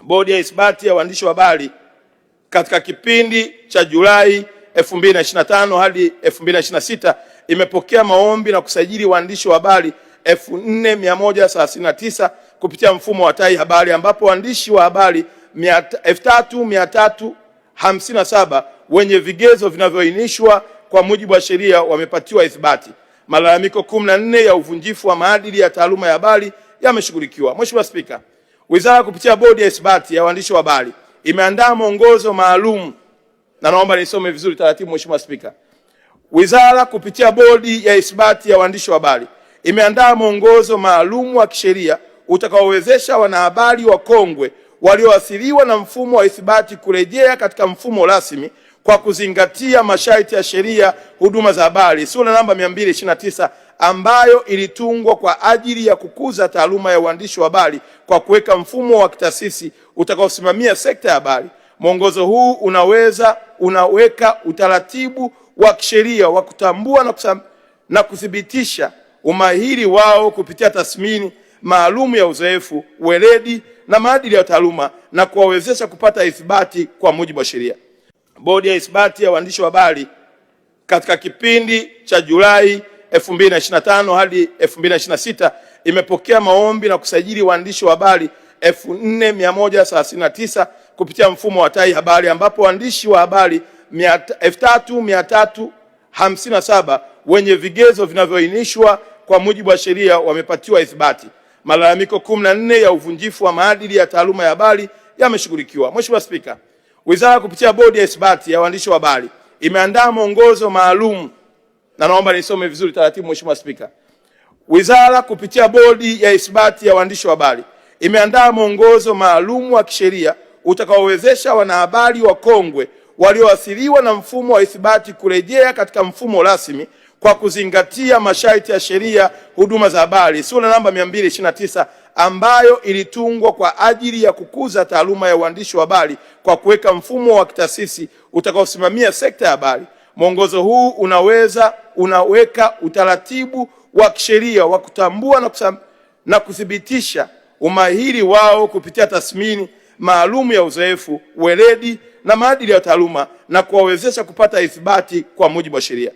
Bodi ya Ithibati ya Waandishi wa Habari katika kipindi cha Julai 2025 hadi 2026 imepokea maombi na kusajili waandishi wa habari 4139 kupitia mfumo wa Tai Habari, ambapo waandishi wa habari 3357 wenye vigezo vinavyoainishwa kwa mujibu wa sheria wamepatiwa ithibati. Malalamiko 14 ya uvunjifu wa maadili ya taaluma ya habari yameshughulikiwa. Mheshimiwa Spika, Wizara kupitia Bodi ya Ithibati ya Waandishi wa Habari imeandaa mwongozo maalum, na naomba nisome vizuri taratibu. Mheshimiwa Spika, Wizara kupitia Bodi ya Ithibati ya Waandishi wa Habari imeandaa mwongozo maalum wa kisheria utakaowezesha wanahabari wakongwe walioathiriwa na mfumo wa ithibati kurejea katika mfumo rasmi kwa kuzingatia masharti ya sheria huduma za habari sura namba 229 ambayo ilitungwa kwa ajili ya kukuza taaluma ya uandishi wa habari kwa kuweka mfumo wa kitaasisi utakaosimamia sekta ya habari. Mwongozo huu unaweka utaratibu wa kisheria wa kutambua na kuthibitisha umahiri wao kupitia tathmini maalum ya uzoefu, weledi na maadili ya taaluma na kuwawezesha kupata ithibati kwa mujibu wa sheria. Bodi ya Ithibati ya Waandishi wa Habari katika kipindi cha Julai 2025 hadi 2026 imepokea maombi na kusajili waandishi wa habari 4139 kupitia mfumo wa Tai Habari, ambapo waandishi wa habari 3357 wenye vigezo vinavyoainishwa kwa mujibu wa sheria wamepatiwa ithibati. Malalamiko 14 ya uvunjifu wa maadili ya taaluma ya habari yameshughulikiwa. Mheshimiwa Spika, Wizara kupitia Bodi ya Ithibati ya Waandishi wa Habari imeandaa mwongozo maalum, na naomba nisome vizuri taratibu. Mheshimiwa Spika, Wizara kupitia Bodi ya Ithibati ya Waandishi wa Habari imeandaa mwongozo maalum wa kisheria utakaowezesha wanahabari wakongwe walioathiriwa na mfumo wa ithibati kurejea katika mfumo rasmi kwa kuzingatia masharti ya sheria huduma za habari sura namba 229 ambayo ilitungwa kwa ajili ya kukuza taaluma ya uandishi wa habari kwa kuweka mfumo wa kitaasisi utakaosimamia sekta ya habari. Mwongozo huu unaweka utaratibu wa kisheria wa kutambua na kuthibitisha umahiri wao kupitia tathmini maalum ya uzoefu, weledi na maadili ya taaluma na kuwawezesha kupata ithibati kwa mujibu wa sheria.